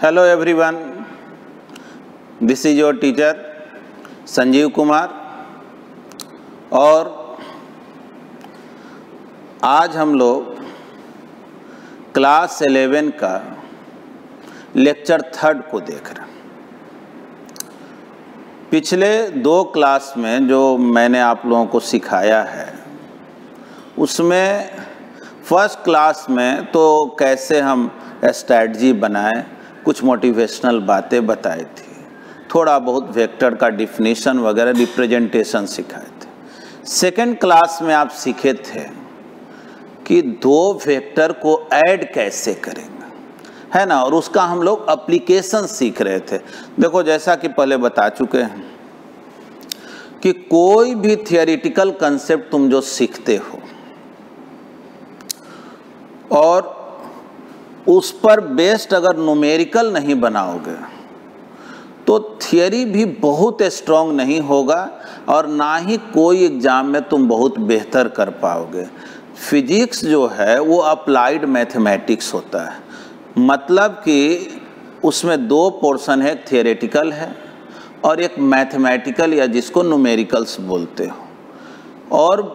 Hello everyone, this is your teacher Sanjeev Kumar और आज हम लोग क्लास 11 का लेक्चर 3 को देख रहे हैं। पिछले 2 क्लास में जो मैंने आप लोगों को सिखाया है उसमें फर्स्ट क्लास में तो कैसे हम स्ट्रैटेजी बनाएं, कुछ मोटिवेशनल बातें बताई थी, थोड़ा बहुत वेक्टर का डिफिनीशन वगैरह रिप्रेजेंटेशन सिखाए थे। सेकंड क्लास में आप सीखे थे कि 2 वेक्टर को ऐड कैसे करेंगे, है ना, और उसका हम लोग एप्लीकेशन सीख रहे थे। देखो, जैसा कि पहले बता चुके हैं कि कोई भी थियोरेटिकल कंसेप्ट तुम जो सीखते हो और उस पर बेस्ड अगर न्यूमेरिकल नहीं बनाओगे तो थियरी भी बहुत स्ट्रॉन्ग नहीं होगा और ना ही कोई एग्जाम में तुम बहुत बेहतर कर पाओगे। फिजिक्स जो है वो अप्लाइड मैथमेटिक्स होता है, मतलब कि उसमें 2 पोर्शन है, एक थियोरेटिकल है और एक मैथमेटिकल या जिसको न्यूमेरिकल्स बोलते हो। और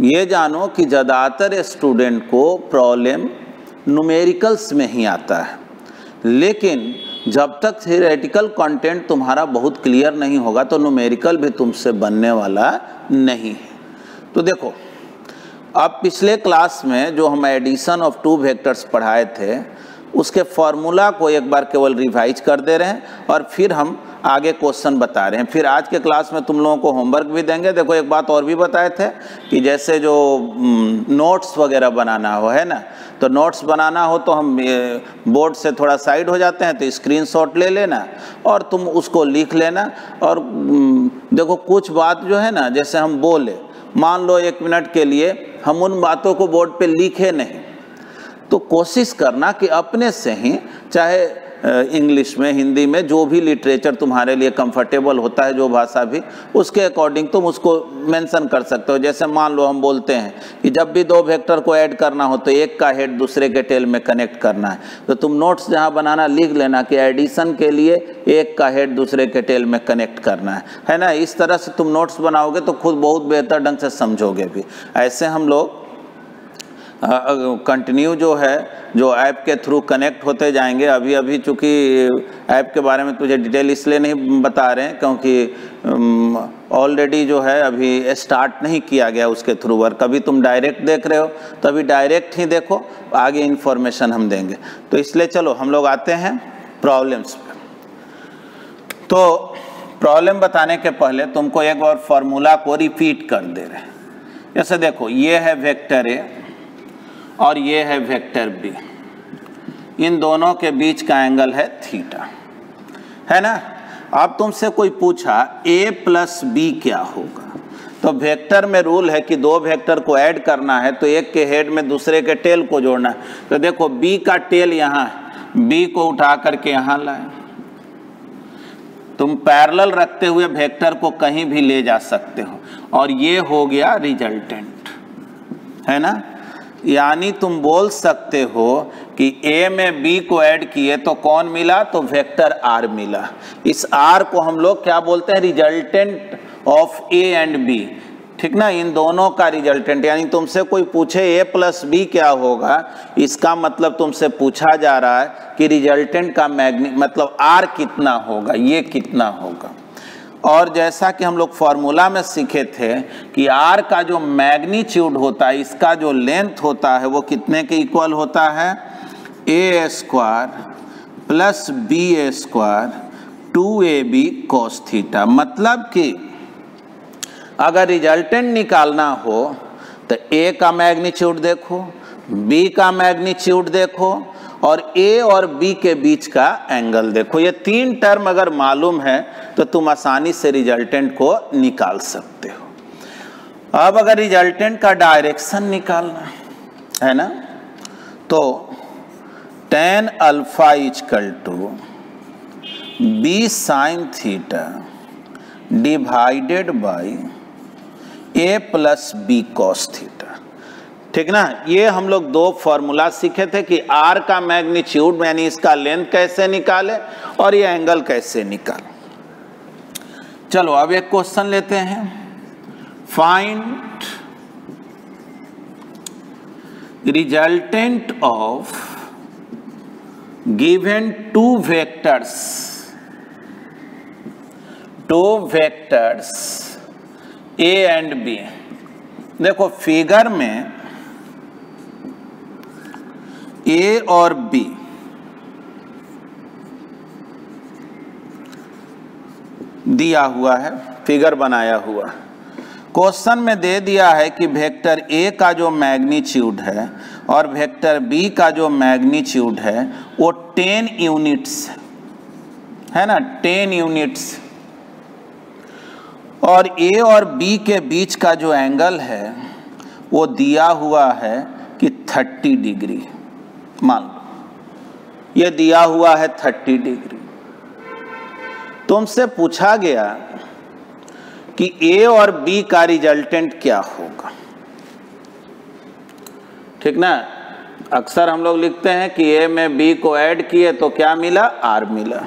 ये जानो कि ज़्यादातर स्टूडेंट को प्रॉब्लम न्यूमेरिकल्स में ही आता है, लेकिन जब तक थियोरेटिकल कंटेंट तुम्हारा बहुत क्लियर नहीं होगा तो न्यूमेरिकल भी तुमसे बनने वाला नहीं है। तो देखो, अब पिछले क्लास में जो हम एडिशन ऑफ 2 वेक्टर्स पढ़ाए थे उसके फॉर्मूला को एक बार केवल रिवाइज कर दे रहे हैं और फिर हम आगे क्वेश्चन बता रहे हैं। फिर आज के क्लास में तुम लोगों को होमवर्क भी देंगे। देखो, एक बात और भी बताए थे कि जैसे जो नोट्स वगैरह बनाना हो, है ना, तो नोट्स बनाना हो तो हम बोर्ड से थोड़ा साइड हो जाते हैं तो स्क्रीनशॉट ले लेना और तुम उसको लिख लेना। और देखो, कुछ बात जो है ना, जैसे हम बोले, मान लो 1 मिनट के लिए हम उन बातों को बोर्ड पे लिखे नहीं, तो कोशिश करना कि अपने से ही, चाहे इंग्लिश में, हिंदी में, जो भी लिटरेचर तुम्हारे लिए कंफर्टेबल होता है, जो भाषा भी, उसके अकॉर्डिंग तुम उसको मेंशन कर सकते हो। जैसे मान लो हम बोलते हैं कि जब भी 2 वेक्टर को ऐड करना हो तो एक का हेड दूसरे के टेल में कनेक्ट करना है, तो तुम नोट्स जहां बनाना लिख लेना कि एडिशन के लिए एक का हेड दूसरे के टेल में कनेक्ट करना है ना। इस तरह से तुम नोट्स बनाओगे तो खुद बहुत बेहतर ढंग से समझोगे भी। ऐसे हम लोग कंटिन्यू जो है, जो ऐप के थ्रू कनेक्ट होते जाएंगे। अभी चूँकि ऐप के बारे में तुझे डिटेल इसलिए नहीं बता रहे हैं क्योंकि ऑलरेडी जो है अभी स्टार्ट नहीं किया गया उसके थ्रू वर्क। कभी तुम डायरेक्ट देख रहे हो तो अभी डायरेक्ट ही देखो, आगे इन्फॉर्मेशन हम देंगे। तो इसलिए चलो हम लोग आते हैं प्रॉब्लम्स पे। तो प्रॉब्लम बताने के पहले तुमको एक बार फार्मूला को रिपीट कर दे रहे हैं। जैसे देखो, ये है वेक्टर ए और ये है वेक्टर बी, इन दोनों के बीच का एंगल है थीटा, है ना। अब तुमसे कोई पूछा a प्लस बी क्या होगा, तो वेक्टर में रूल है कि 2 वेक्टर को ऐड करना है तो एक के हेड में दूसरे के टेल को जोड़ना है। तो देखो, b का टेल यहाँ है, b को उठा करके यहाँ लाए। तुम पैरेलल रखते हुए वेक्टर को कहीं भी ले जा सकते हो और ये हो गया रिजल्टेंट, है ना। यानी तुम बोल सकते हो कि A में B को ऐड किए तो कौन मिला, तो वेक्टर R मिला। इस R को हम लोग क्या बोलते हैं, resultant of A and B, ठीक ना, इन दोनों का रिजल्टेंट। यानी तुमसे कोई पूछे A प्लस B क्या होगा, इसका मतलब तुमसे पूछा जा रहा है कि रिजल्टेंट का मतलब R कितना होगा, ये कितना होगा। और जैसा कि हम लोग फार्मूला में सीखे थे कि R का जो मैग्नीट्यूड होता है, इसका जो लेंथ होता है, वो कितने के इक्वल होता है, a square plus b square 2ab cos theta. मतलब कि अगर रिजल्टेंट निकालना हो तो a का मैग्नीट्यूड देखो, b का मैग्नीट्यूड देखो और a और b के बीच का एंगल देखो। ये 3 टर्म अगर मालूम है तो तुम आसानी से रिजल्टेंट को निकाल सकते हो। अब अगर रिजल्टेंट का डायरेक्शन निकालना है ना, तो tan alpha equal to b sine theta divided by a plus b cos theta. ठीक ना। ये हम लोग दो फॉर्मूला सीखे थे कि आर का मैग्नीट्यूड यानी इसका लेंथ कैसे निकाले और ये एंगल कैसे निकाले। चलो अब एक क्वेश्चन लेते हैं। Find resultant of given two vectors A and B. देखो फिगर में ए और बी दिया हुआ है, फिगर बनाया हुआ। क्वेश्चन में दे दिया है कि वेक्टर ए का जो मैग्नीट्यूड है और वेक्टर बी का जो मैग्नीट्यूड है वो 10 यूनिट्स है ना, 10 यूनिट्स। और ए और बी के बीच का जो एंगल है वो दिया हुआ है कि 30 डिग्री। मान लो ये दिया हुआ है 30 डिग्री। तुमसे पूछा गया कि ए और बी का रिजल्टेंट क्या होगा। ठीक ना। अक्सर हम लोग लिखते हैं कि ए में बी को ऐड किए तो क्या मिला, आर मिला।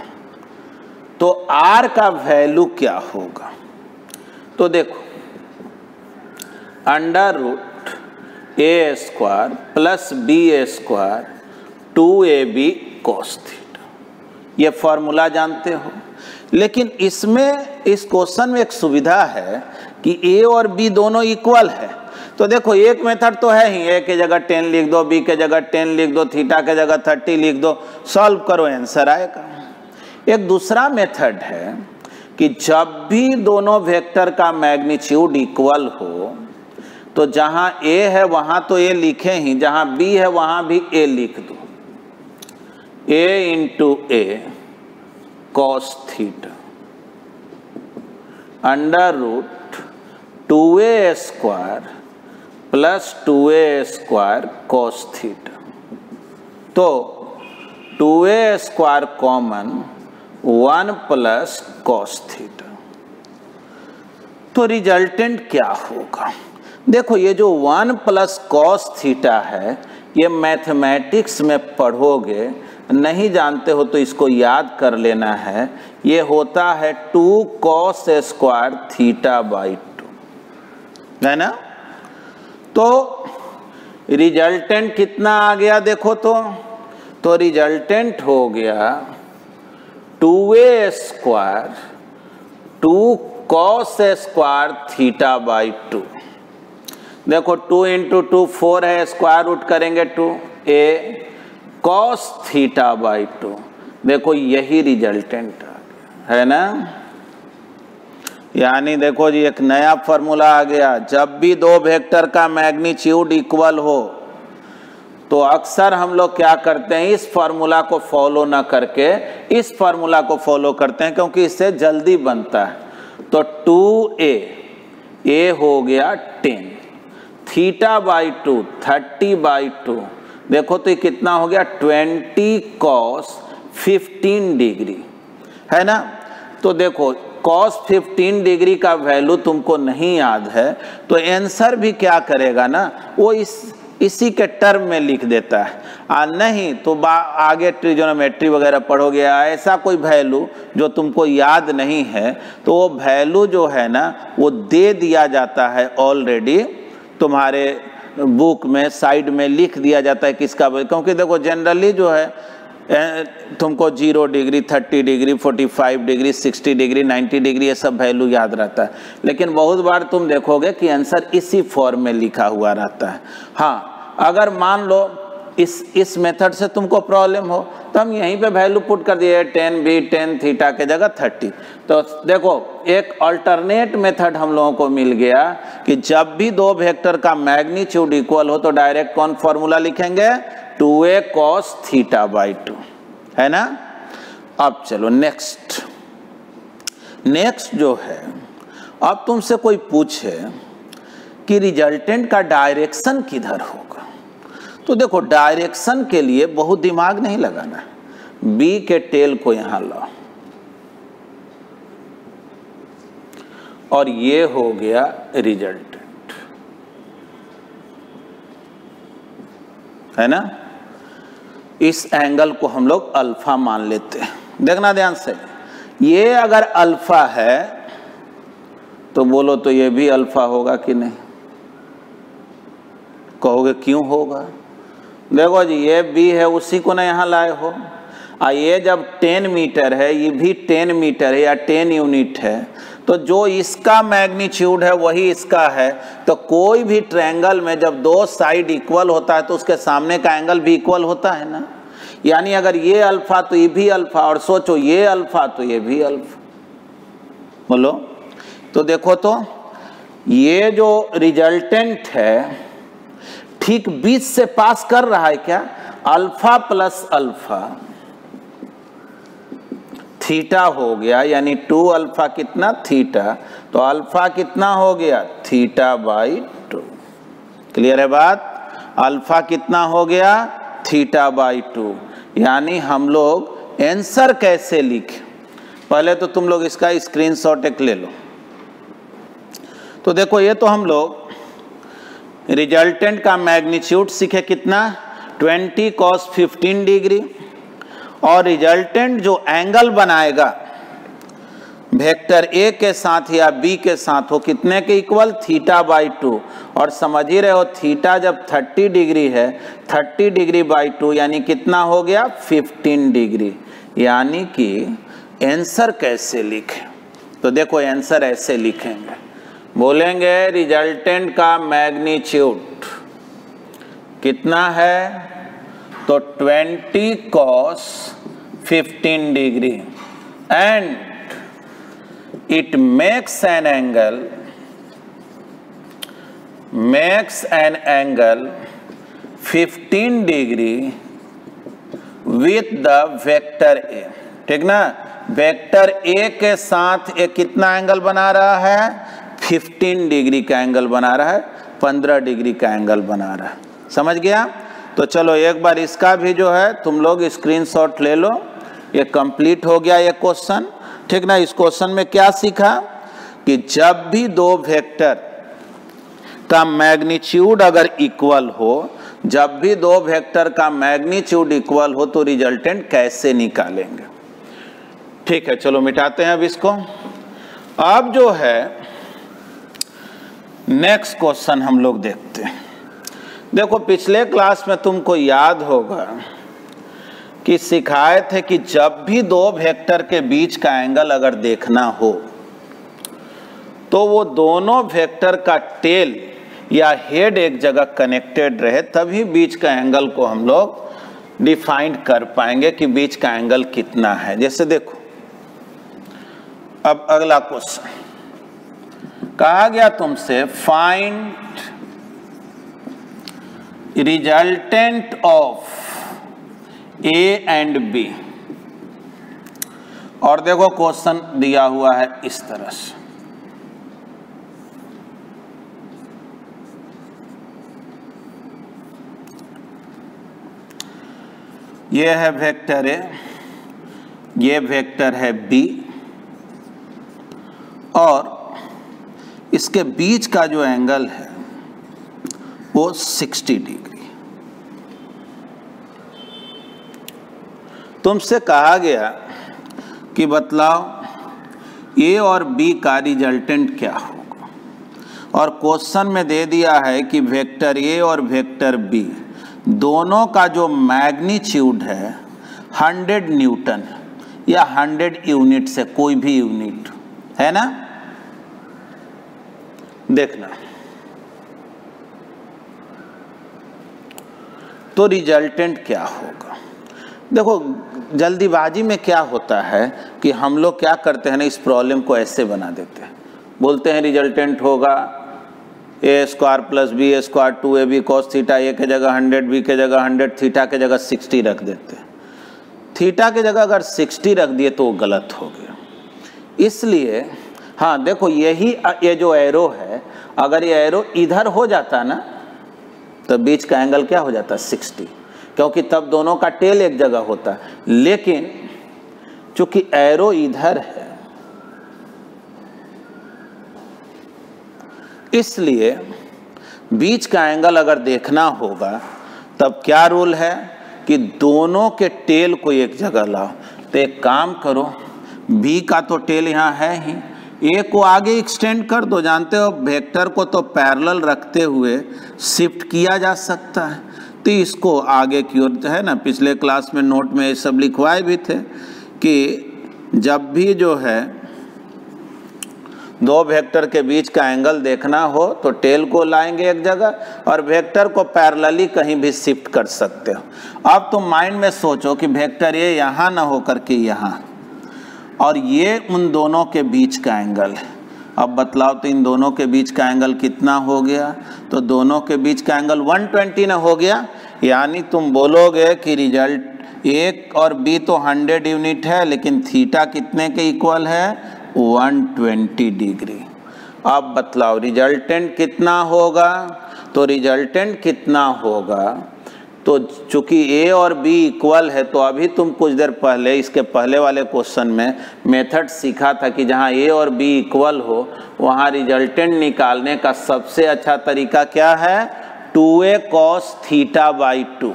तो आर का वैल्यू क्या होगा। तो देखो under root a square plus b square 2ab cos theta, ये फॉर्मूला जानते हो। लेकिन इसमें इस क्वेश्चन में एक सुविधा है कि ए और बी दोनों इक्वल है। तो देखो एक मेथड तो है ही, ए के जगह 10 लिख दो, बी के जगह 10 लिख दो, थीटा के जगह 30 लिख दो, सॉल्व करो आंसर आएगा। एक दूसरा मेथड है कि जब भी दोनों वेक्टर का मैग्नीट्यूड इक्वल हो तो जहां ए है वहां तो ए लिखे ही, जहां बी है वहां भी ए लिख दो। a into A cos theta under root 2a square plus 2a square cos theta. तो 2a square common 1 plus cos theta. तो रिजल्टेंट क्या होगा। देखो ये जो 1 प्लस कॉस थीटा है ये मैथमेटिक्स में पढ़ोगे, नहीं जानते हो तो इसको याद कर लेना है। ये होता है 2 कॉस स्क्वायर थीटा बाई 2 है ना। तो रिजल्टेंट कितना आ गया देखो तो रिजल्टेंट हो गया 2a square 2 cos square theta by 2। देखो 2 इंटू 2 4 है, स्क्वायर रूट करेंगे 2a कॉस थीटा बाई 2। देखो यही रिजल्टेंट आ गया है ना। यानी देखो जी एक नया फॉर्मूला आ गया। जब भी दो वेक्टर का मैग्नीट्यूड इक्वल हो तो अक्सर हम लोग क्या करते हैं, इस फॉर्मूला को फॉलो ना करके इस फॉर्मूला को फॉलो करते हैं क्योंकि इससे जल्दी बनता है। तो 2a हो गया 10, थीटा बाई 2 30 बाई 2। देखो तो ये कितना हो गया 20 कॉस 15 डिग्री है ना। तो देखो कॉस 15 डिग्री का वैल्यू तुमको नहीं याद है तो आंसर भी क्या करेगा ना, वो इसी के टर्म में लिख देता है। नहीं तो आगे ट्रिग्नोमेट्री वगैरह पढ़ोगे, ऐसा कोई वैल्यू जो तुमको याद नहीं है तो वो वैल्यू जो है ना वो दे दिया जाता है ऑलरेडी, तुम्हारे बुक में साइड में लिख दिया जाता है किसका। क्योंकि देखो जनरली जो है तुमको 0 degree 30 degree 45 degree 60 degree 90 degree ये सब वैल्यू याद रहता है, लेकिन बहुत बार तुम देखोगे कि आंसर इसी फॉर्म में लिखा हुआ रहता है। हाँ अगर मान लो इस मेथड से तुमको प्रॉब्लम हो तो हम यहीं पे वैल्यू पुट कर दिए 10 बी 10 थीटा के जगह 30। तो देखो एक अल्टरनेट मेथड हम लोगों को मिल गया कि जब भी दो वेक्टर का मैग्नीट्यूड इक्वल हो तो डायरेक्ट कौन फॉर्मूला लिखेंगे 2a cos थीटा बाई 2 है ना। अब चलो नेक्स्ट जो है, अब तुमसे कोई पूछे कि रिजल्टेंट का डायरेक्शन किधर होगा तो देखो डायरेक्शन के लिए बहुत दिमाग नहीं लगाना, b के टेल को यहां लाओ और ये हो गया रिजल्टेंट। है ना। इस एंगल को हम लोग अल्फा मान लेते हैं। देखना ध्यान से, ये अगर अल्फा है तो बोलो तो ये भी अल्फा होगा कि नहीं? कहोगे क्यों होगा? देखो जी, ये बी है, उसी को ना यहाँ लाए हो। ये जब 10 मीटर है, ये भी 10 मीटर है या 10 यूनिट है, तो जो इसका मैग्नीट्यूड है वही इसका है। तो कोई भी ट्रायंगल में जब दो साइड इक्वल होता है तो उसके सामने का एंगल भी इक्वल होता है ना। यानी अगर ये अल्फा तो ये भी अल्फा, और सोचो ये अल्फा तो ये भी अल्फा। बोलो तो देखो तो ये जो रिजल्टेंट है ठीक बीच से पास कर रहा है क्या? अल्फा प्लस अल्फा थीटा हो गया, यानी 2 अल्फा कितना थीटा, तो अल्फा कितना हो गया थीटा बाई 2। क्लियर है बात? अल्फा कितना हो गया थीटा बाई 2। यानी हम लोग आंसर कैसे लिखें, पहले तो तुम लोग इसका स्क्रीनशॉट एक ले लो। तो देखो ये तो हम लोग रिजल्टेंट का मैग्नीट्यूड सीखे कितना 20 cos 15 डिग्री, और रिजल्टेंट जो एंगल बनाएगा वेक्टर ए के साथ या बी के साथ हो कितने के इक्वल थीटा बाई 2। और समझ ही रहे हो थीटा जब 30 डिग्री है 30 डिग्री बाई 2 यानी कितना हो गया 15 डिग्री। यानी कि आंसर कैसे लिखें, तो देखो आंसर ऐसे लिखेंगे, बोलेंगे रिजल्टेंट का मैग्नीट्यूड कितना है, तो 20 cos 15 degree and it makes an angle 15 degree with the vector A। ठीक ना, वेक्टर A के साथ ये कितना एंगल बना रहा है 15 डिग्री का एंगल बना रहा है, 15 डिग्री का एंगल बना रहा है। समझ गया? तो चलो एक बार इसका भी जो है तुम लोग स्क्रीनशॉट ले लो। ये कंप्लीट हो गया ये क्वेश्चन। ठीक ना, इस क्वेश्चन में क्या सीखा कि जब भी दो वेक्टर का मैग्नीट्यूड अगर इक्वल हो, जब भी दो वेक्टर का मैग्नीट्यूड इक्वल हो तो रिजल्टेंट कैसे निकालेंगे। ठीक है, चलो मिटाते हैं अब इसको। अब जो है नेक्स्ट क्वेश्चन हम लोग देखते हैं। देखो पिछले क्लास में तुमको याद होगा कि सिखाए थे कि जब भी दो वेक्टर के बीच का एंगल अगर देखना हो तो वो दोनों वेक्टर का टेल या हेड एक जगह कनेक्टेड रहे, तभी बीच का एंगल को हम लोग डिफाइन कर पाएंगे कि बीच का एंगल कितना है। जैसे देखो अब अगला क्वेश्चन कहा गया तुमसे find resultant of A and B, और देखो क्वेश्चन दिया हुआ है इस तरह से। ये है वेक्टर A, ये वेक्टर है B, और इसके बीच का जो एंगल है वो 60 डिग्री। तुमसे कहा गया कि बतलाओ ए और बी का रिजल्टेंट क्या होगा, और क्वेश्चन में दे दिया है कि वेक्टर ए और वेक्टर बी दोनों का जो मैग्नीट्यूड है 100 न्यूटन या 100 यूनिट से कोई भी यूनिट है ना। देखना तो रिजल्टेंट क्या होगा। देखो जल्दीबाजी में क्या होता है कि हम लोग क्या करते हैं ना, इस प्रॉब्लम को ऐसे बना देते हैं, बोलते हैं रिजल्टेंट होगा a square plus b square 2ab cos theta, a के जगह 100, बी के जगह 100, थीटा के जगह 60 रख देते हैं। थीटा के जगह अगर 60 रख दिए तो वो गलत हो गया। इसलिए हाँ देखो यही ये जो एरो है, अगर ये एरो इधर हो जाता ना तो बीच का एंगल क्या हो जाता 60, क्योंकि तब दोनों का टेल एक जगह होता है। लेकिन चूंकि एरो इधर है इसलिए बीच का एंगल अगर देखना होगा तब क्या रूल है कि दोनों के टेल को एक जगह लाओ। तो एक काम करो, बी का तो टेल यहाँ है ही, ए को आगे एक्सटेंड कर दो। जानते हो वेक्टर को तो पैरेलल रखते हुए शिफ्ट किया जा सकता है, तो इसको आगे की ओर है ना, पिछले क्लास में नोट में ये सब लिखवाए भी थे कि जब भी जो है दो वेक्टर के बीच का एंगल देखना हो तो टेल को लाएंगे एक जगह और वेक्टर को पैरेलली कहीं भी शिफ्ट कर सकते हो। अब तुम माइंड में सोचो कि वेक्टर ये यहाँ ना हो करके यहाँ, और ये उन दोनों के बीच का एंगल है। अब बतलाओ तो इन दोनों के बीच का एंगल कितना हो गया? तो दोनों के बीच का एंगल 120 ना हो गया। यानी तुम बोलोगे कि रिजल्ट ए और बी तो 100 यूनिट है, लेकिन थीटा कितने के इक्वल है? 120 डिग्री। अब बतलाओ रिजल्टेंट कितना होगा? तो रिजल्टेंट कितना होगा, तो चूंकि ए और बी इक्वल है, तो अभी तुम कुछ देर पहले इसके पहले वाले क्वेश्चन में मेथड सीखा था कि जहाँ ए और बी इक्वल हो वहाँ रिजल्टेंट निकालने का सबसे अच्छा तरीका क्या है? 2a cos थीटा बाई 2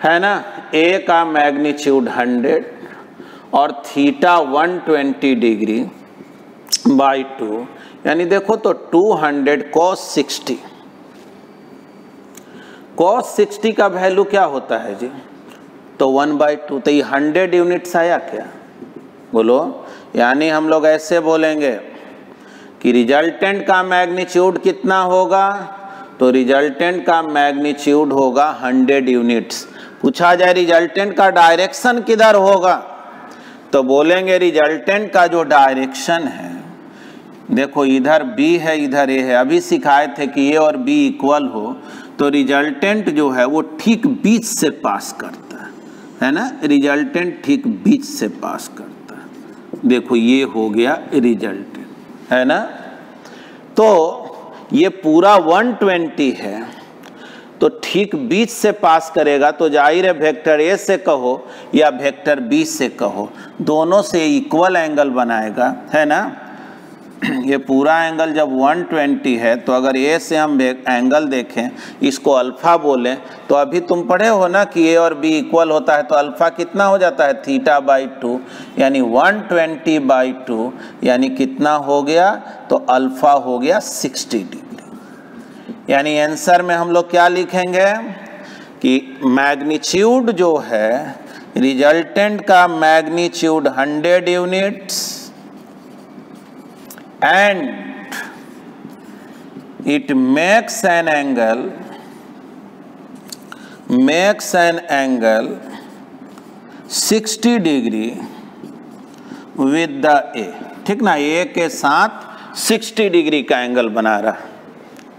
है ना। ए का मैग्नीट्यूड 100 और थीटा 120 डिग्री बाई 2, यानी देखो तो 200 cos 60। cos 60 का वैल्यू क्या होता है जी? तो 1/2। तो ये 100 यूनिट्स आया क्या? बोलो। यानी हम लोग ऐसे बोलेंगे कि रिजल्टेंट का मैग्नीट्यूड कितना होगा? तो रिजल्टेंट का मैग्नीट्यूड होगा 100 यूनिट्स। पूछा जाए रिजल्टेंट का डायरेक्शन किधर होगा, तो बोलेंगे रिजल्टेंट का जो डायरेक्शन है, देखो इधर B है इधर A है। अभी सिखाए थे कि A और B इक्वल हो तो रिजल्टेंट जो है वो ठीक बीच से पास करता है ना। रिजल्टेंट ठीक बीच से पास करता है। देखो ये हो गया रिजल्टेंट, है ना। तो ये पूरा 120 है, तो ठीक बीच से पास करेगा, तो जाहिर है वेक्टर ए से कहो या वेक्टर बी से कहो, दोनों से इक्वल एंगल बनाएगा, है ना। ये पूरा एंगल जब 120 है, तो अगर ए से हम एंगल देखें, इसको अल्फा बोलें, तो अभी तुम पढ़े हो ना कि ए और बी इक्वल होता है, तो अल्फा कितना हो जाता है? थीटा बाई 2, यानी 120 बाई 2, यानी कितना हो गया? तो अल्फा हो गया 60 डिग्री। यानी आंसर में हम लोग क्या लिखेंगे कि मैग्नीट्यूड जो है, रिजल्टेंट का magnitude 100 units and it makes an angle 60 degree with the A। ठीक ना, A के साथ 60 डिग्री का एंगल बना रहा।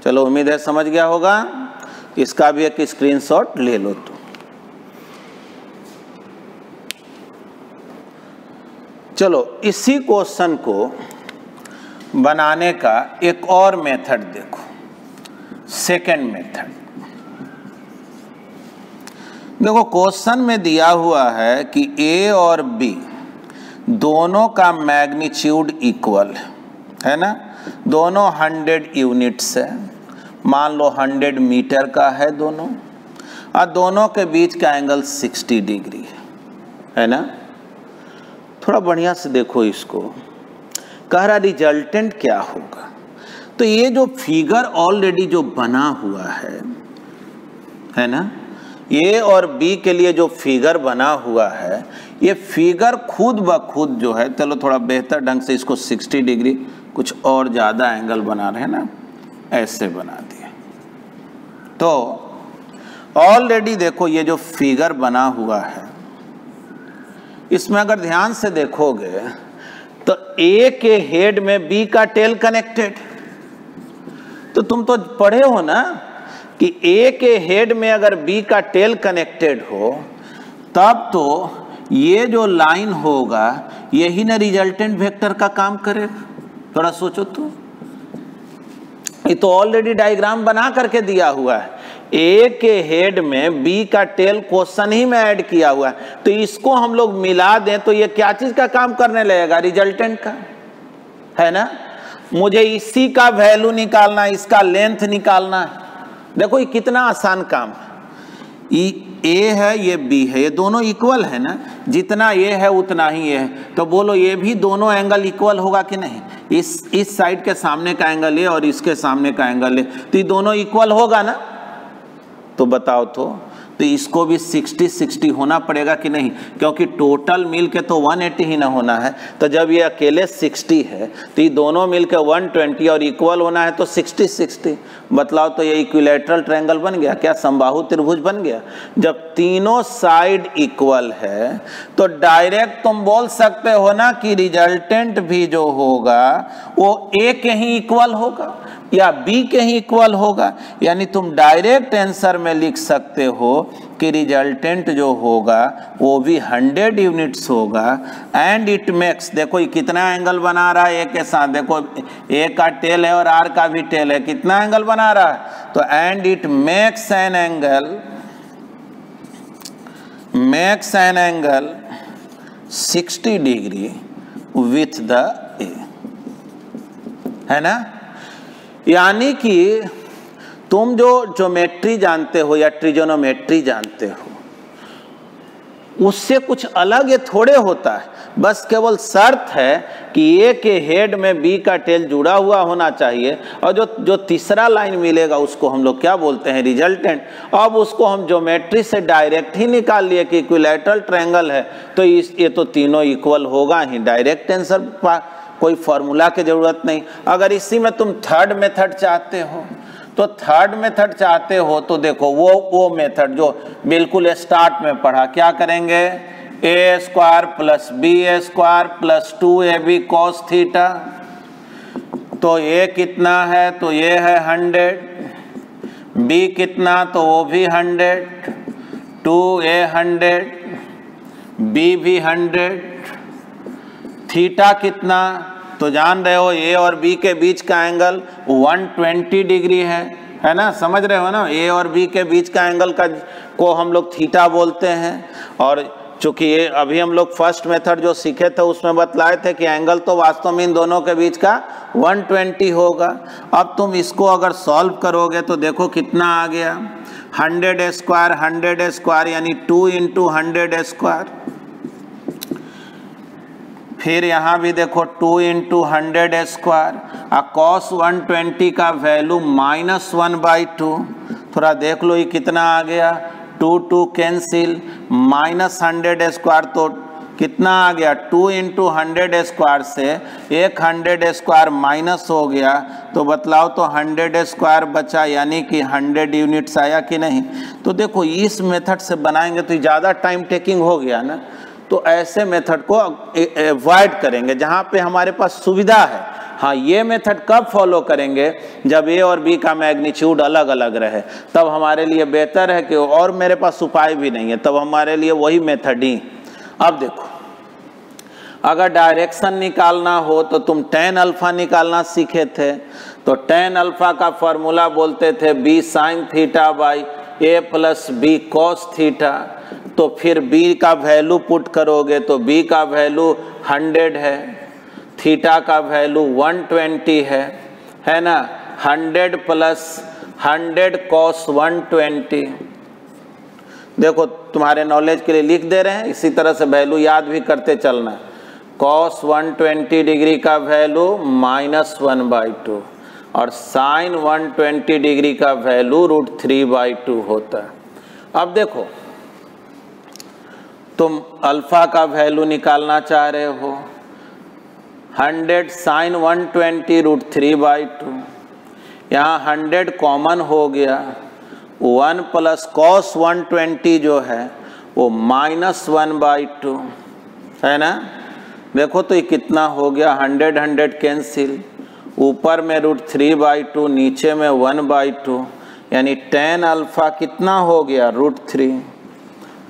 चलो उम्मीद है समझ गया होगा। इसका भी एक स्क्रीनशॉट ले लो। तो चलो इसी क्वेश्चन को बनाने का एक और मेथड देखो, सेकंड मेथड। देखो क्वेश्चन में दिया हुआ है कि ए और बी दोनों का मैग्नीट्यूड इक्वल है ना, दोनों 100 यूनिट्स है। मान लो 100 मीटर का है दोनों, और दोनों के बीच का एंगल 60 डिग्री है ना। थोड़ा बढ़िया से देखो इसको, कह रहा रिजल्टेंट क्या होगा। तो ये जो फिगर ऑलरेडी जो बना हुआ है ना, ए और बी के लिए जो फिगर बना हुआ है, ये फिगर खुद ब खुद जो है, चलो थोड़ा बेहतर ढंग से इसको 60 डिग्री कुछ और ज़्यादा एंगल बना रहे हैं ना, ऐसे बना दिए। तो ऑलरेडी देखो ये जो फिगर बना हुआ है, इसमें अगर ध्यान से देखोगे तो ए के हेड में बी का टेल कनेक्टेड। तो तुम तो पढ़े हो ना कि ए के हेड में अगर बी का टेल कनेक्टेड हो, तब तो ये जो लाइन होगा यही ना रिजल्टेंट वेक्टर का काम करेगा। थोड़ा सोचो तो, ये तो ऑलरेडी डायग्राम बना करके दिया हुआ है। ए के हेड में बी का टेल क्वेश्चन ही में ऐड किया हुआ है, तो इसको हम लोग मिला दें तो ये क्या चीज का काम करने लगेगा? रिजल्टेंट का, है ना। मुझे इसी का वैल्यू निकालना है, इसका लेंथ निकालना है, देखो ये कितना आसान काम है, ए है ये बी है, ये दोनों इक्वल है ना, जितना ये है उतना ही ये है, तो बोलो ये भी दोनों एंगल इक्वल होगा कि नहीं? इस साइड के सामने का एंगल ये और इसके सामने का एंगल ये, तो ये दोनों इक्वल होगा ना? तो बताओ तो इसको भी 60-60 होना पड़ेगा कि नहीं, क्योंकि टोटल मिल के तो 180 ही ना होना है। तो जब ये अकेले 60 है तो ये दोनों मिल के 120 और इक्वल होना है तो 60-60। बतलाओ तो ये इक्विलैटरल ट्रायंगल बन गया क्या? समबाहु त्रिभुज बन गया। जब तीनों साइड इक्वल है तो डायरेक्ट तुम बोल सकते हो ना कि रिजल्टेंट भी जो होगा वो ए के ही इक्वल होगा या बी के ही इक्वल होगा। यानी तुम डायरेक्ट आंसर में लिख सकते हो कि रिजल्टेंट जो होगा वो भी 100 यूनिट्स होगा। एंड इट मेक्स, देखो ये कितना एंगल बना रहा है ए के साथ, देखो ए का टेल है और आर का भी टेल है, कितना एंगल बना रहा है? तो and it makes an angle 60 degree with the ए, है ना? यानी कि तुम जो ज्योमेट्री जानते हो या ट्रिगोनोमेट्री जानते हो उससे कुछ अलग ये थोड़े होता है। बस केवल शर्त है कि ए के हेड में बी का टेल जुड़ा हुआ होना चाहिए और जो तीसरा लाइन मिलेगा उसको हम लोग क्या बोलते हैं? रिजल्टेंट। अब उसको हम ज्योमेट्री से डायरेक्ट ही निकाल लिए कि इक्विलैटरल ट्रायंगल है तो ये तो तीनों इक्वल होगा ही, डायरेक्ट आंसर, कोई फॉर्मूला की जरूरत नहीं। अगर इसी में तुम थर्ड मेथड चाहते हो तो थर्ड मेथड चाहते हो तो देखो वो मेथड जो बिल्कुल स्टार्ट में पढ़ा, क्या करेंगे? A square plus b a square plus 2ab cos theta. तो ए कितना है? तो ये है 100, बी कितना? तो वो भी 100, 2a 100, बी भी 100, थीटा कितना? तो जान रहे हो ए और बी के बीच का एंगल 120 डिग्री है ना? समझ रहे हो ना? ए और बी के बीच का एंगल को हम लोग थीटा बोलते हैं। और चूंकि ये अभी हम लोग फर्स्ट मेथड जो सीखे थे उसमें बतलाए थे कि एंगल तो वास्तव में इन दोनों के बीच का 120 होगा। अब तुम इसको अगर सॉल्व करोगे तो देखो कितना आ गया, 100 स्क्वायर यानी 2 × 100 स्क्वायर। फिर यहाँ भी देखो 2 × 100 स्क्वायर, cos 120 का वैल्यू -1/2। थोड़ा देख लो ये कितना आ गया, 2 कैंसिल, -100 स्क्वायर तो कितना आ गया? 2 × 100 स्क्वायर से 100 स्क्वायर माइनस हो गया तो बतलाओ तो 100 स्क्वायर बचा, यानी कि 100 यूनिट्स आया कि नहीं? तो देखो इस मेथड से बनाएंगे तो ज़्यादा टाइम टेकिंग हो गया ना, तो ऐसे मेथड को अवॉइड करेंगे जहाँ पे हमारे पास सुविधा है। हाँ, ये मेथड कब फॉलो करेंगे? जब ए और बी का मैग्नीट्यूड अलग अलग रहे, तब हमारे लिए बेहतर है कि, और मेरे पास उपाय भी नहीं है, तब हमारे लिए वही मेथड ही। अब देखो, अगर डायरेक्शन निकालना हो तो तुम tan अल्फा निकालना सीखे थे, तो tan अल्फा का फॉर्मूला बोलते थे b sin theta by a plus b cos theta. तो फिर b का वैल्यू पुट करोगे तो b का वैल्यू 100 है, थीटा का वैल्यू 120 है ना? 100 प्लस 100 cos 120। देखो तुम्हारे नॉलेज के लिए लिख दे रहे हैं, इसी तरह से वैल्यू याद भी करते चलना। cos 120 डिग्री का वैल्यू -1/2 और sin 120 डिग्री का वैल्यू √3/2 होता है। अब देखो तुम अल्फा का वैल्यू निकालना चाह रहे हो, 100 sin 120 √3/2, यहाँ 100 कॉमन हो गया, 1 प्लस cos 120 जो है वो -1/2 है ना? देखो तो ये कितना हो गया, 100 कैंसिल, ऊपर में √3/2, नीचे में 1/2, यानी tan अल्फा कितना हो गया? √3।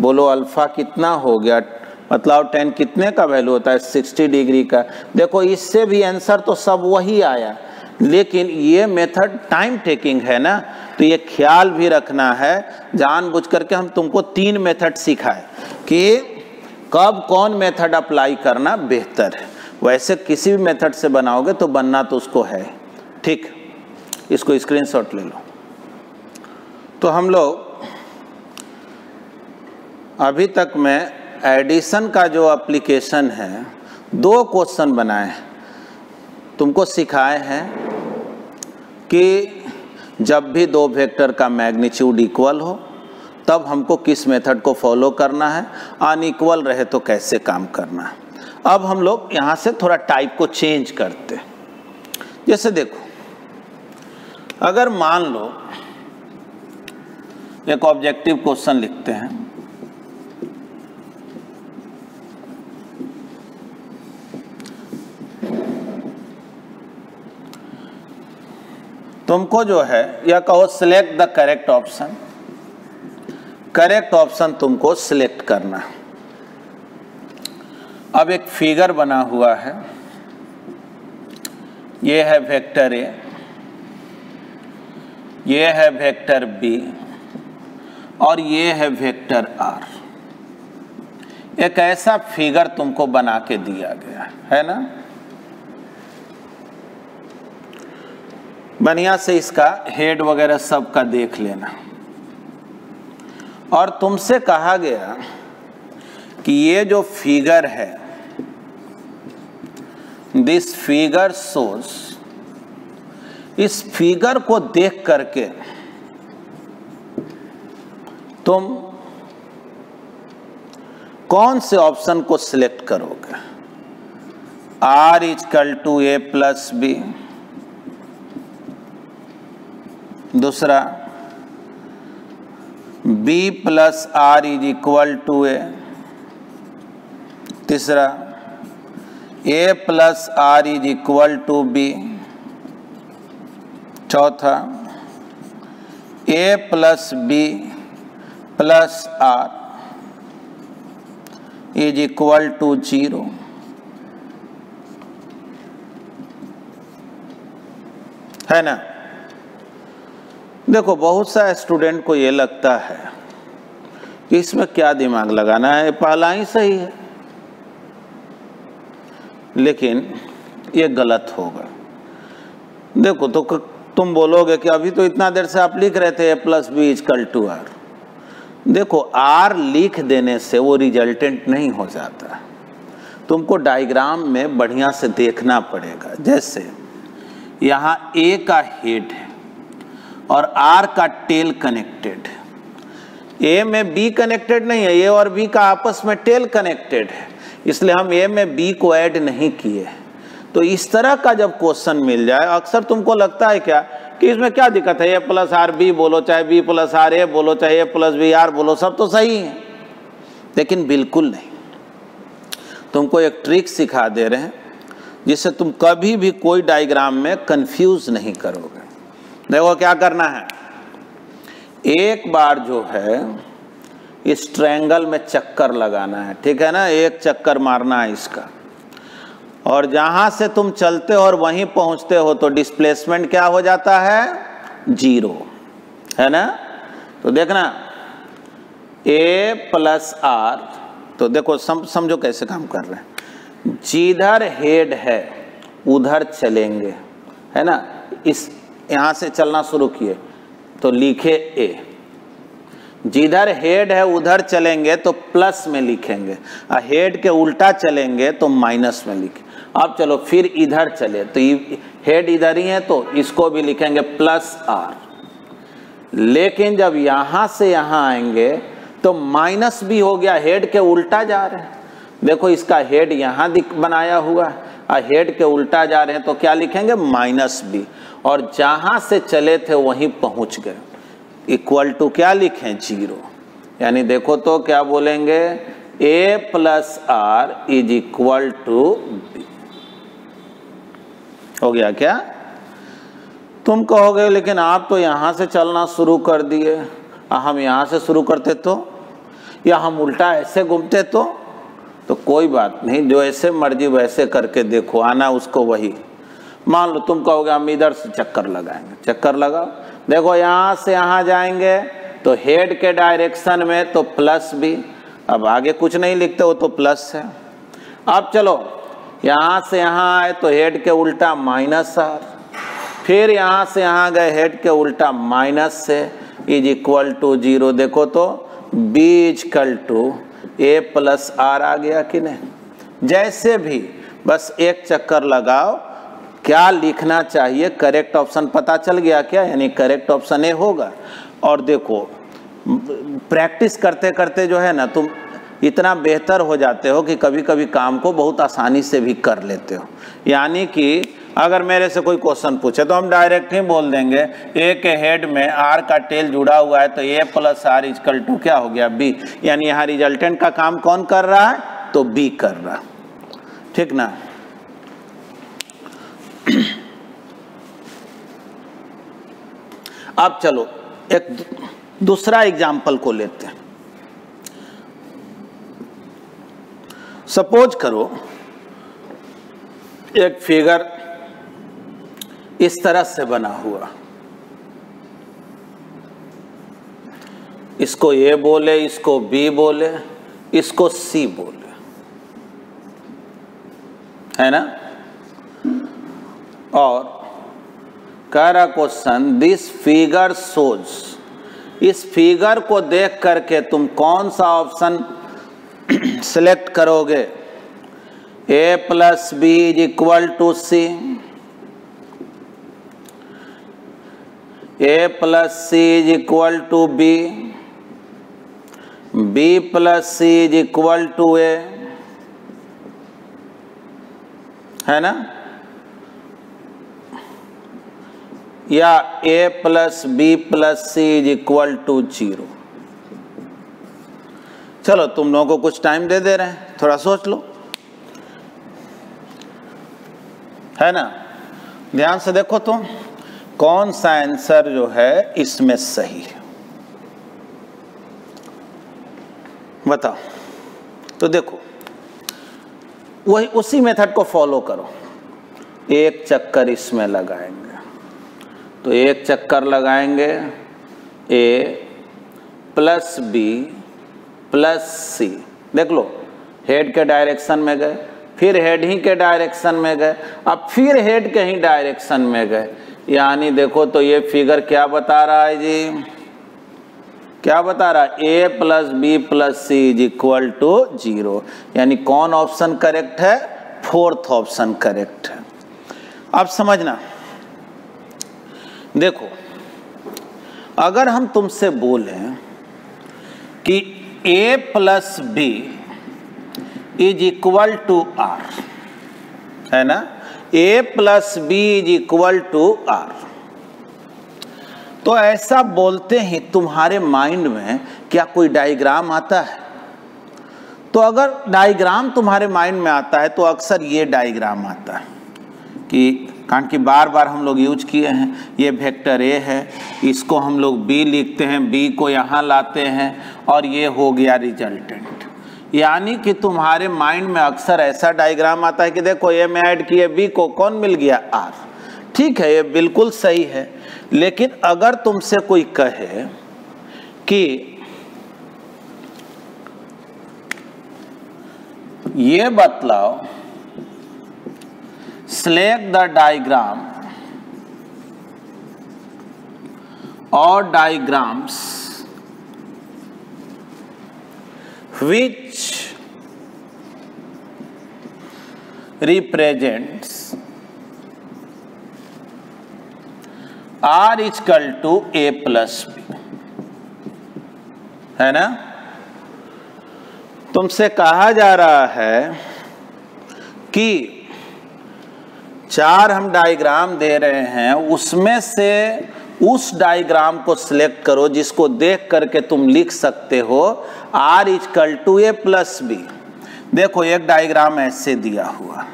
बोलो अल्फा कितना हो गया? मतलब tan कितने का वैल्यू होता है? 60 डिग्री का। देखो इससे भी आंसर तो सब वही आया, लेकिन ये मेथड टाइम टेकिंग है ना, तो ये ख्याल भी रखना है। जानबूझ करके हम तुमको 3 मेथड सिखाए कि कब कौन मेथड अप्लाई करना बेहतर है। वैसे किसी भी मेथड से बनाओगे तो बनना तो उसको है, ठीक? इसको स्क्रीनशॉट ले लो। तो हम लोग अभी तक में एडिशन का जो एप्लीकेशन है 2 क्वेश्चन बनाए हैं, तुमको सिखाए हैं कि जब भी 2 वेक्टर का मैग्नीट्यूड इक्वल हो तब हमको किस मेथड को फॉलो करना है, अनइक्वल रहे तो कैसे काम करना है। अब हम लोग यहाँ से थोड़ा टाइप को चेंज करते हैं। जैसे देखो, अगर मान लो एक ऑब्जेक्टिव क्वेश्चन लिखते हैं, तुमको जो है या कहो select the correct option, correct option तुमको सिलेक्ट करना है। अब एक फिगर बना हुआ है, ये है वेक्टर ए, ये है वेक्टर बी और ये है वेक्टर आर। एक ऐसा फिगर तुमको बना के दिया गया है ना। बढ़िया से इसका हेड वगैरह सब का देख लेना। और तुमसे कहा गया कि ये जो फिगर है, दिस फिगर शोज, इस फिगर को देख करके तुम कौन से ऑप्शन को सिलेक्ट करोगे। R = A + B, दूसरा B + R = A, तीसरा A + R = B, चौथा A + B + R = 0। है ना। देखो, बहुत सा स्टूडेंट को ये लगता है कि इसमें क्या दिमाग लगाना है, पहला ही सही है, लेकिन ये गलत होगा। देखो, तो तुम बोलोगे कि अभी तो इतना देर से आप लिख रहे थे A + B = R। देखो, R लिख देने से वो रिजल्टेंट नहीं हो जाता, तुमको डायग्राम में बढ़िया से देखना पड़ेगा। जैसे यहाँ A का हेड है और R का टेल कनेक्टेड है, A में B कनेक्टेड नहीं है, A और B का आपस में टेल कनेक्टेड है, इसलिए हम A में B को ऐड नहीं किए। तो इस तरह का जब क्वेश्चन मिल जाए, अक्सर तुमको लगता है क्या कि इसमें क्या दिक्कत है, A + R B बोलो, चाहे B + R A बोलो, चाहे A + B R बोलो, सब तो सही है। लेकिन बिल्कुल नहीं, तुमको एक ट्रिक सिखा दे रहे हैं जिससे तुम कभी भी कोई डायग्राम में कंफ्यूज नहीं करोगे। देखो क्या करना है, एक बार जो है इस ट्रायंगल में चक्कर लगाना है, ठीक है ना, एक चक्कर मारना है इसका, और जहां से तुम चलते हो और वहीं पहुंचते हो तो डिस्प्लेसमेंट क्या हो जाता है, 0, है ना। तो देखना A + R, तो देखो समझो कैसे काम कर रहे हैं। जिधर हेड है उधर चलेंगे, है ना। इस यहां से चलना शुरू किए तो लिखे A, जिधर हेड है उधर चलेंगे तो प्लस में लिखेंगे, और हेड के उल्टा चलेंगे तो माइनस में लिखेंगे। अब चलो फिर इधर चले तो हेड इधर ही है तो इसको भी लिखेंगे +R, लेकिन जब यहां से यहां आएंगे तो माइनस भी हो गया, हेड के उल्टा जा रहे हैं। देखो इसका हेड यहां बनाया हुआ है और हेड के उल्टा जा रहे हैं, तो क्या लिखेंगे, -B, और जहां से चले थे वहीं पहुंच गए, = क्या लिखें, 0। यानी देखो तो क्या बोलेंगे, A + R = B। हो गया क्या। तुम कहोगे लेकिन आप तो यहां से चलना शुरू कर दिए, हम यहां से शुरू करते तो, या हम उल्टा ऐसे घूमते तो कोई बात नहीं, जो ऐसे मर्जी वैसे करके देखो, आना उसको वही। मान लो तुम कहोगे हम इधर से चक्कर लगाएंगे, चक्कर लगाओ। देखो यहाँ से यहाँ जाएंगे तो हेड के डायरेक्शन में तो +B, अब आगे कुछ नहीं लिखते हो तो प्लस है। अब चलो यहाँ से यहाँ आए तो हेड के उल्टा -R, फिर यहाँ से यहाँ गए हेड के उल्टा माइनस से, इज इक्वल टू 0। देखो तो b is equal to a plus r आ गया कि नहीं। जैसे भी बस एक चक्कर लगाओ, क्या लिखना चाहिए, करेक्ट ऑप्शन पता चल गया क्या, यानी करेक्ट ऑप्शन ए होगा। और देखो प्रैक्टिस करते करते जो है ना तुम इतना बेहतर हो जाते हो कि कभी कभी काम को बहुत आसानी से भी कर लेते हो। यानी कि अगर मेरे से कोई क्वेश्चन पूछे तो हम डायरेक्ट ही बोल देंगे ए के हेड में आर का टेल जुड़ा हुआ है तो ए प्लस आर इक्वल टू क्या हो गया बी। यानी यहाँ रिजल्टेंट का काम कौन कर रहा है, तो बी कर रहा, ठीक ना। अब चलो एक दूसरा एग्जाम्पल को लेते हैं। सपोज करो एक फिगर इस तरह से बना हुआ, इसको ए बोले, इसको बी बोले, इसको सी बोले, है ना। और कह रहा क्वेश्चन दिस फिगर शोज, इस फिगर को देख करके तुम कौन सा ऑप्शन सिलेक्ट करोगे, a plus B is equal to c, a plus c is equal to b, b plus c is equal to a, है ना, या a plus b plus c is equal to 0। चलो तुम लोगों को कुछ time दे रहे हैं, थोड़ा सोच लो, है ना। ध्यान से देखो तो कौन सा आंसर जो है इसमें सही है, बताओ। तो देखो वही उसी मेथड को फॉलो करो। एक चक्कर इसमें लगाएंगे, तो एक चक्कर लगाएंगे ए प्लस बी प्लस सी, देख लो हेड के डायरेक्शन में गए, फिर हेड ही के डायरेक्शन में गए, अब फिर हेड के ही डायरेक्शन में गए। यानी देखो तो ये फिगर क्या बता रहा है जी, क्या बता रहा है, a plus b plus c is equal to 0। यानी कौन ऑप्शन करेक्ट है, फोर्थ ऑप्शन करेक्ट है। अब समझना, देखो अगर हम तुमसे बोलें कि a plus B is equal to R, है ना, a plus B is equal to R, तो ऐसा बोलते ही तुम्हारे माइंड में क्या कोई डायग्राम आता है। तो अगर डायग्राम तुम्हारे माइंड में आता है तो अक्सर ये डायग्राम आता है कि कारण कि बार बार हम लोग यूज किए हैं, ये वेक्टर ए है, इसको हम लोग बी लिखते हैं, बी को यहाँ लाते हैं और ये हो गया रिजल्टेंट। यानी कि तुम्हारे माइंड में अक्सर ऐसा डायग्राम आता है कि देखो ए में ऐड किए बी को, कौन मिल गया, आर। ठीक है, ये बिल्कुल सही है। लेकिन अगर तुमसे कोई कहे कि ये बतलाओ select the diagram or diagrams which represents R is equal to A plus B, है ना। तुमसे कहा जा रहा है कि 4 हम डायग्राम दे रहे हैं, उसमें से उस डायग्राम को सिलेक्ट करो जिसको देख करके तुम लिख सकते हो R equal to A plus B. देखो एक डायग्राम ऐसे दिया हुआ,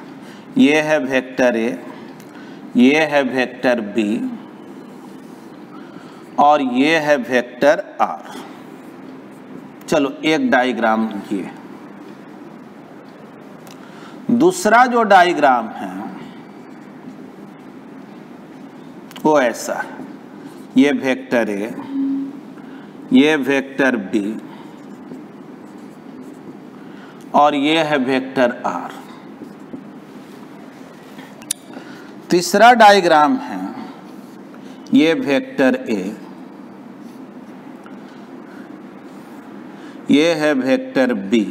ये है वेक्टर ए, ये है वेक्टर बी और ये है वेक्टर आर। चलो एक डायग्राम ये, दूसरा जो डायग्राम है वो ऐसा है, ये वेक्टर ए, ये वेक्टर बी और ये है वेक्टर आर। तीसरा डायग्राम है, ये वेक्टर ए, ये है वेक्टर बी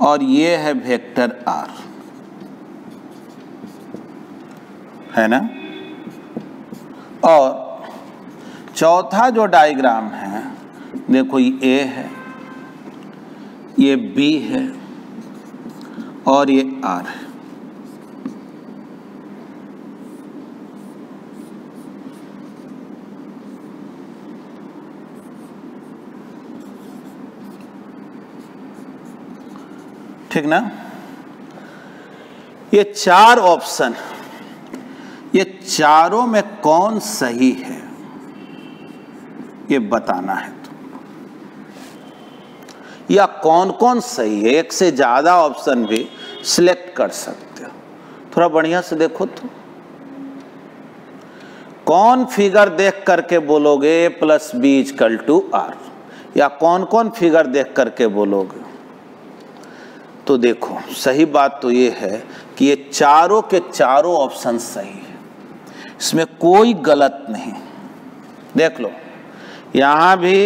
और ये है वेक्टर आर, है ना। और चौथा जो डायग्राम है देखो, ये ए है, ये बी है और ये आर है। ठीक ना। ये चार ऑप्शन, ये चारों में कौन सही है ये बताना है तो, या कौन कौन सही है। एक से ज्यादा ऑप्शन भी सिलेक्ट कर सकते हो। थोड़ा बढ़िया से देखो तो, कौन फिगर देख करके बोलोगे a plus B equal to R, या कौन कौन फिगर देख करके बोलोगे। तो देखो सही बात तो ये है कि ये चारों के चारों ऑप्शन सही है, इसमें कोई गलत नहीं। देख लो, यहाँ भी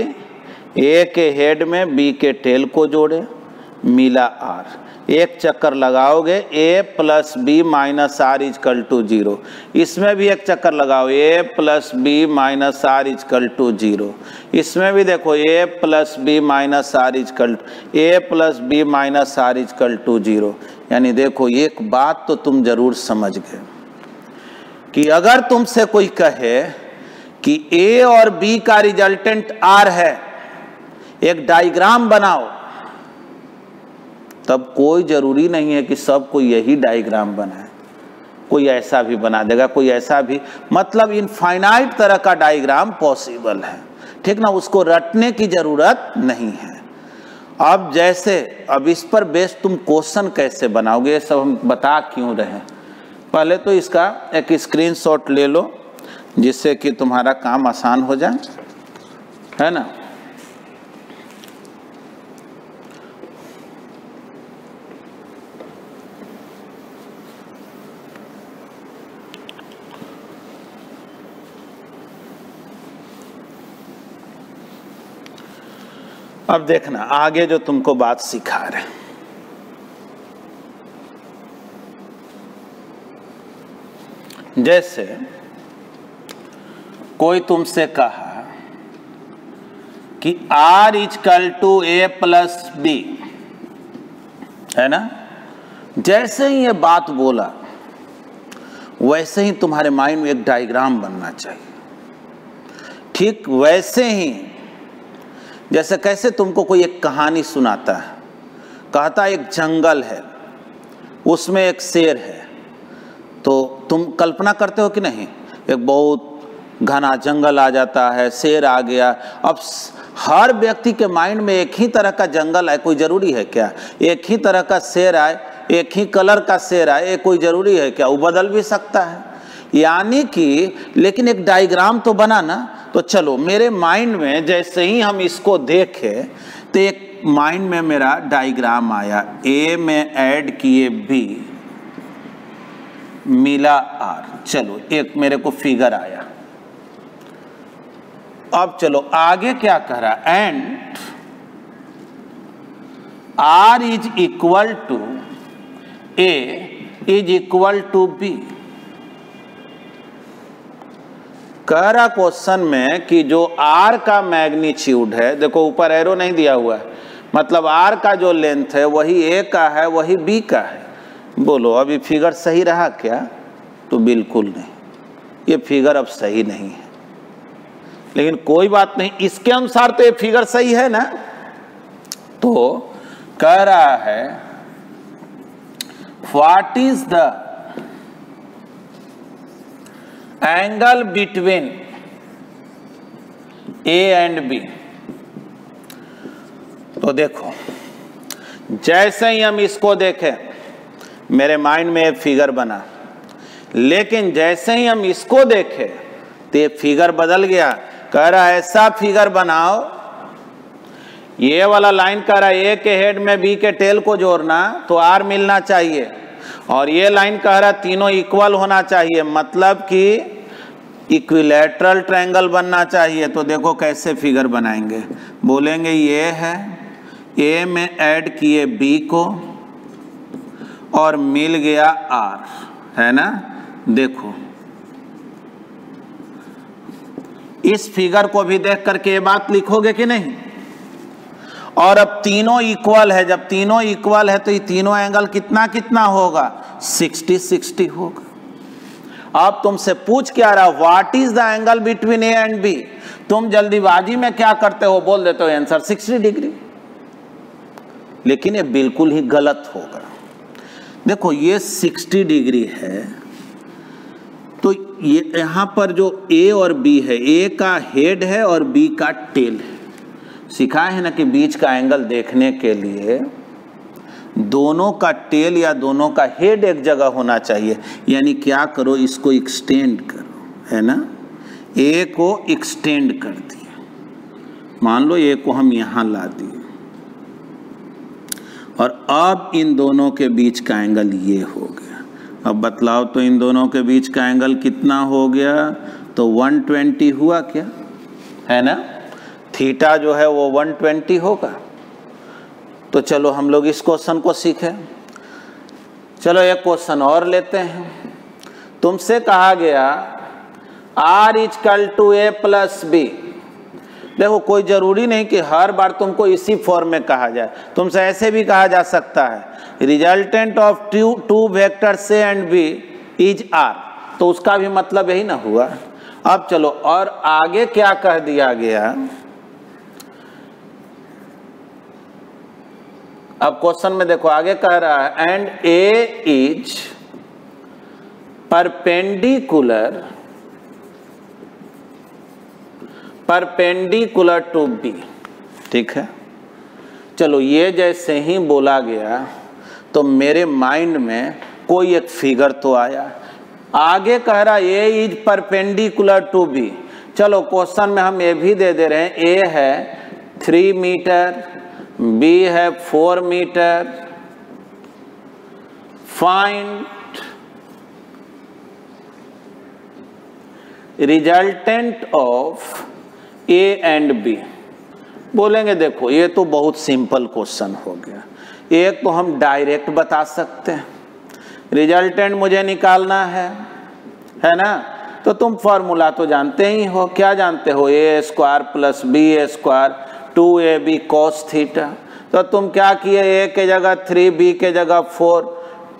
ए के हेड में बी के टेल को जोड़े, मिला आर। एक चक्कर लगाओगे a plus B minus R is equal to 0। इसमें भी एक चक्कर लगाओ, a plus B minus R is equal to 0। इसमें भी देखो a plus B minus R is equal a plus B minus R is equal to 0। यानी देखो एक बात तो तुम जरूर समझ गए कि अगर तुमसे कोई कहे कि a और b का रिजल्टेंट r है, एक डायग्राम बनाओ, तब कोई जरूरी नहीं है कि सबको यही डायग्राम बनाए। कोई ऐसा भी बना देगा, कोई ऐसा भी, मतलब इनफाइनाइट तरह का डायग्राम पॉसिबल है। ठीक ना, उसको रटने की जरूरत नहीं है। अब जैसे, अब इस पर बेस्ड तुम क्वेश्चन कैसे बनाओगे ये सब हम बता क्यों रहे। पहले तो इसका एक स्क्रीनशॉट ले लो जिससे कि तुम्हारा काम आसान हो जाए, है ना। अब देखना आगे जो तुमको बात सिखा रहे, जैसे कोई तुमसे कहा कि R is equal to A plus B, है ना। जैसे ही ये बात बोला वैसे ही तुम्हारे माइंड में एक डायग्राम बनना चाहिए। ठीक वैसे ही जैसे कैसे तुमको कोई एक कहानी सुनाता है, कहता एक जंगल है, उसमें एक शेर है, तो तुम कल्पना करते हो कि नहीं। एक बहुत घना जंगल आ जाता है, शेर आ गया। अब हर व्यक्ति के माइंड में एक ही तरह का जंगल है, कोई जरूरी है क्या। एक ही तरह का शेर आए, एक ही कलर का शेर आए, ये कोई जरूरी है क्या। वो बदल भी सकता है। यानी कि लेकिन एक डायग्राम तो बना ना। तो चलो मेरे माइंड में जैसे ही हम इसको देखें तो एक माइंड में मेरा डायग्राम आया, ए में ऐड किए बी मिला आर। चलो एक मेरे को फिगर आया। अब चलो आगे क्या कह रहा, and R is equal to A is equal to B. कह रहा क्वेश्चन में कि जो R का मैग्नीट्यूड है, देखो ऊपर एरो नहीं दिया हुआ है, मतलब R का जो लेंथ है वही A का है, वही B का है। बोलो अभी फिगर सही रहा क्या। तो बिल्कुल नहीं, ये फिगर अब सही नहीं है। लेकिन कोई बात नहीं, इसके अनुसार तो ये फिगर सही है ना। तो कह रहा है what is the angle between A and B. तो देखो जैसे ही हम इसको देखें मेरे माइंड में एक फिगर बना, लेकिन जैसे ही हम इसको देखें तो ये फिगर बदल गया। कह रहा है ऐसा फिगर बनाओ, ये वाला लाइन कह रहा है ए के हेड में बी के टेल को जोड़ना तो आर मिलना चाहिए, और ये लाइन कह रहा है तीनों इक्वल होना चाहिए, मतलब कि इक्विलैटरल ट्रायंगल बनना चाहिए। तो देखो कैसे फिगर बनाएंगे, बोलेंगे ये है ए में ऐड किए बी को और मिल गया आर, है ना। देखो इस फिगर को भी देख करके ये बात लिखोगे कि नहीं। और अब तीनों इक्वल है, जब तीनों इक्वल है तो ये तीनों एंगल कितना कितना होगा, 60-60 होगा। अब तुमसे पूछ क्या रहा, what is the angle between A and B. तुम जल्दीबाजी में क्या करते हो, बोल देते हो आंसर 60 डिग्री, लेकिन ये बिल्कुल ही गलत होगा। देखो ये 60 डिग्री है, तो ये यहां पर जो ए और बी है, ए का हेड है और बी का टेल है। सिखाया है ना कि बीच का एंगल देखने के लिए दोनों का टेल या दोनों का हेड एक जगह होना चाहिए। यानी क्या करो, इसको एक्सटेंड करो, है ना। ए को एक्सटेंड कर दिए, मान लो ए को हम यहां ला दिए, और अब इन दोनों के बीच का एंगल ये हो गया। अब बतलाओ तो इन दोनों के बीच का एंगल कितना हो गया, तो 120 हुआ क्या, है ना। थीटा जो है वो 120 होगा। तो चलो हम लोग इस क्वेश्चन को सीखें। चलो एक क्वेश्चन और लेते हैं। तुमसे कहा गया R = A + B। देखो कोई जरूरी नहीं कि हर बार तुमको इसी फॉर्म में कहा जाए, तुमसे ऐसे भी कहा जा सकता है resultant of two vectors A and B is R, तो उसका भी मतलब यही ना हुआ। अब चलो और आगे क्या कह दिया गया। अब क्वेश्चन में देखो आगे कह रहा है and A is perpendicular to B. ठीक है, चलो ये जैसे ही बोला गया तो मेरे माइंड में कोई एक फिगर तो आया। आगे कह रहा ए इज परपेंडिकुलर टू बी। चलो क्वेश्चन में हम ये भी दे रहे हैं, ए है 3 मीटर, बी है 4 metre, find resultant of A and B. बोलेंगे देखो ये तो बहुत सिंपल क्वेश्चन हो गया। एक तो हम डायरेक्ट बता सकते हैं, रिजल्टेंट मुझे निकालना है ना। तो तुम फॉर्मूला तो जानते ही हो, क्या जानते हो, A² + B² 2AB cos theta. तो तुम क्या किए, A के जगह 3, B के जगह 4,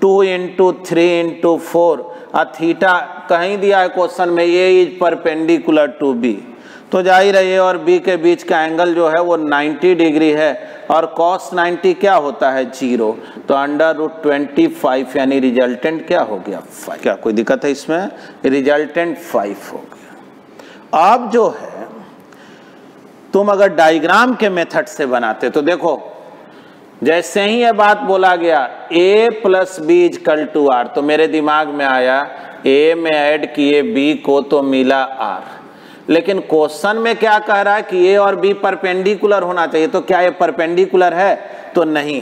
2 × 3 × 4 और थीटा कहीं दिया है क्वेश्चन में A is perpendicular to B। तो जाहिर है A और B के बीच का एंगल जो है वो 90 डिग्री है और cos 90 क्या होता है, 0। तो √25 यानी रिजल्टेंट क्या हो गया, 5। क्या कोई दिक्कत है इसमें, रिजल्टेंट 5 हो गया। अब जो है तुम अगर डायग्राम के मेथड से बनाते तो देखो जैसे ही ये बात बोला गया A + B = R, तो मेरे दिमाग में आया A में ऐड किए B को तो मिला R। लेकिन क्वेश्चन में क्या कह रहा है कि A और B परपेंडिकुलर होना चाहिए, तो क्या ये परपेंडिकुलर है, तो नहीं।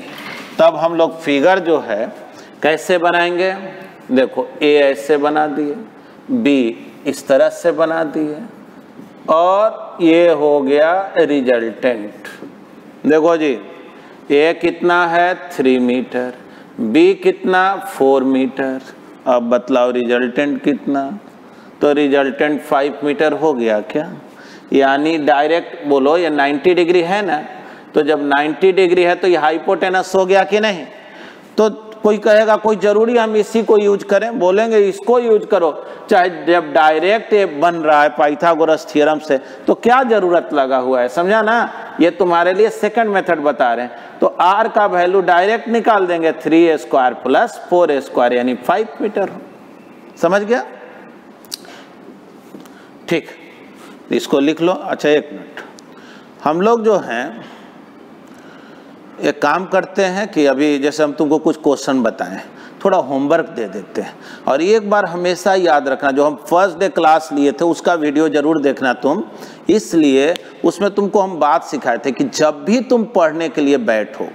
तब हम लोग फिगर जो है कैसे बनाएंगे, देखो A ऐसे बना दिए, B इस तरह से बना दिए और ये हो गया रिजल्टेंट। देखो जी A कितना है 3 मीटर, B कितना 4 मीटर। अब बतलाओ रिजल्टेंट कितना, तो रिजल्टेंट 5 मीटर हो गया क्या। यानी डायरेक्ट बोलो ये 90 डिग्री है ना, तो जब 90 डिग्री है तो ये हाइपोटेनस हो गया कि नहीं। तो कोई कहेगा कोई जरूरी हम इसी को यूज करें, बोलेंगे इसको यूज करो। चाहे जब डायरेक्ट ये बन रहा है पाइथागोरस थ्योरम से, तो क्या जरूरत लगा हुआ है, समझा ना। ये तुम्हारे लिए सेकंड मेथड बता रहे हैं। तो R का वैल्यू डायरेक्ट निकाल देंगे, 3A² + 4A² यानी 5 मीटर। समझ गया, ठीक, इसको लिख लो। अच्छा एक मिनट, हम लोग जो हैं एक काम करते हैं कि अभी जैसे हम तुमको कुछ क्वेश्चन बताएं, थोड़ा होमवर्क दे देते हैं। और एक बार हमेशा याद रखना, जो हम फर्स्ट डे क्लास लिए थे उसका वीडियो जरूर देखना तुम, इसलिए उसमें तुमको हम बात सिखाए थे कि जब भी तुम पढ़ने के लिए बैठो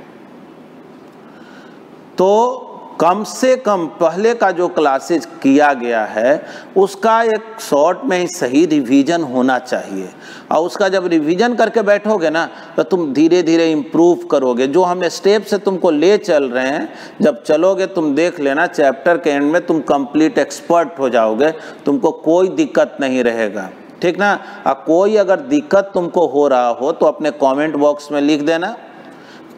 तो कम से कम पहले का जो क्लासेज किया गया है उसका एक शॉर्ट में ही सही रिवीजन होना चाहिए, और उसका जब रिवीजन करके बैठोगे ना तो तुम धीरे धीरे इम्प्रूव करोगे। जो हम स्टेप से तुमको ले चल रहे हैं, जब चलोगे तुम देख लेना चैप्टर के एंड में तुम कंप्लीट एक्सपर्ट हो जाओगे, तुमको कोई दिक्कत नहीं रहेगा, ठीक ना। कोई अगर दिक्कत तुमको हो रहा हो तो अपने कमेंट बॉक्स में लिख देना,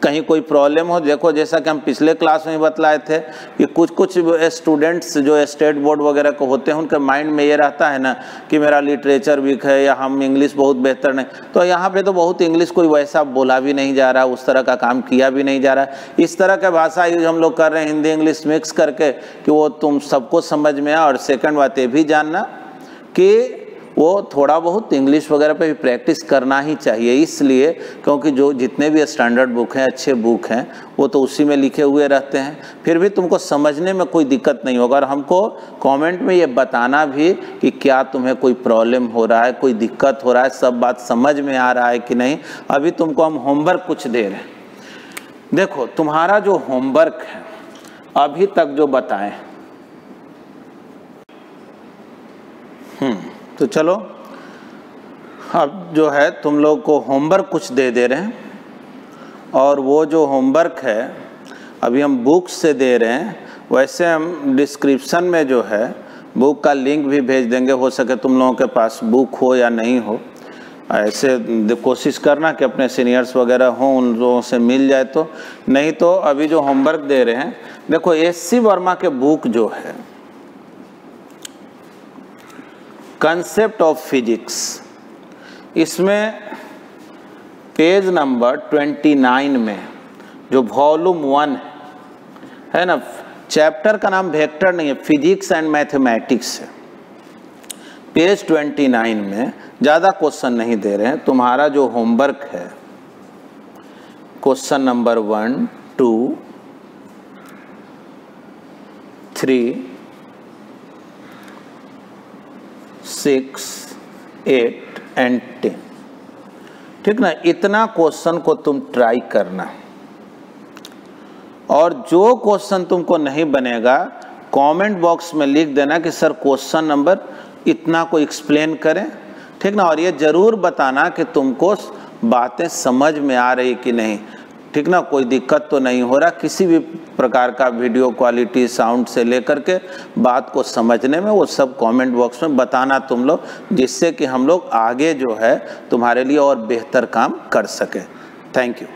कहीं कोई प्रॉब्लम हो। देखो जैसा कि हम पिछले क्लास में बतलाए थे कि कुछ स्टूडेंट्स जो स्टेट बोर्ड वगैरह को होते हैं उनके माइंड में ये रहता है ना कि मेरा लिटरेचर वीक है या हम इंग्लिश बहुत बेहतर नहीं, तो यहाँ पे तो बहुत इंग्लिश कोई वैसा बोला भी नहीं जा रहा, उस तरह का काम किया भी नहीं जा रहा। इस तरह का भाषा यूज हम लोग कर रहे हैं हिंदी इंग्लिश मिक्स करके कि वो तुम सबको समझ में आए। और सेकेंड बात ये भी जानना कि वो थोड़ा बहुत इंग्लिश वगैरह पे भी प्रैक्टिस करना ही चाहिए, इसलिए क्योंकि जो जितने भी स्टैंडर्ड बुक हैं, अच्छे बुक हैं, वो तो उसी में लिखे हुए रहते हैं, फिर भी तुमको समझने में कोई दिक्कत नहीं होगा। और हमको कमेंट में ये बताना भी कि क्या तुम्हें कोई प्रॉब्लम हो रहा है, कोई दिक्कत हो रहा है, सब बात समझ में आ रहा है कि नहीं। अभी तुमको हम होमवर्क कुछ दे रहे हैं, देखो तुम्हारा जो होमवर्क है अभी तक जो बताएं, तो चलो अब जो है तुम लोग को होमवर्क कुछ दे रहे हैं, और वो जो होमवर्क है अभी हम बुक से दे रहे हैं। वैसे हम डिस्क्रिप्शन में जो है बुक का लिंक भी भेज देंगे, हो सके तुम लोगों के पास बुक हो या नहीं हो, ऐसे कोशिश करना कि अपने सीनियर्स वगैरह हों उन लोगों से मिल जाए, तो नहीं तो अभी जो होमवर्क दे रहे हैं देखो एस.सी. वर्मा के बुक जो है कंसेप्ट ऑफ फिजिक्स, इसमें पेज नंबर 29 में जो वॉल्यूम 1 है ना, चैप्टर का नाम वेक्टर नहीं है, फिजिक्स एंड मैथमेटिक्स है। पेज 29 में ज़्यादा क्वेश्चन नहीं दे रहे हैं, तुम्हारा जो होमवर्क है क्वेश्चन नंबर 1, 2, 3, 6, 8 एंड 10, ठीक ना। इतना क्वेश्चन को तुम ट्राई करना, और जो क्वेश्चन तुमको नहीं बनेगा कमेंट बॉक्स में लिख देना कि सर क्वेश्चन नंबर इतना को एक्सप्लेन करें, ठीक ना। और ये जरूर बताना कि तुमको बातें समझ में आ रही कि नहीं, ठीक ना, कोई दिक्कत तो नहीं हो रहा किसी भी प्रकार का, वीडियो क्वालिटी साउंड से लेकर के बात को समझने में, वो सब कमेंट बॉक्स में बताना तुम लोग, जिससे कि हम लोग आगे जो है तुम्हारे लिए और बेहतर काम कर सके। Thank you.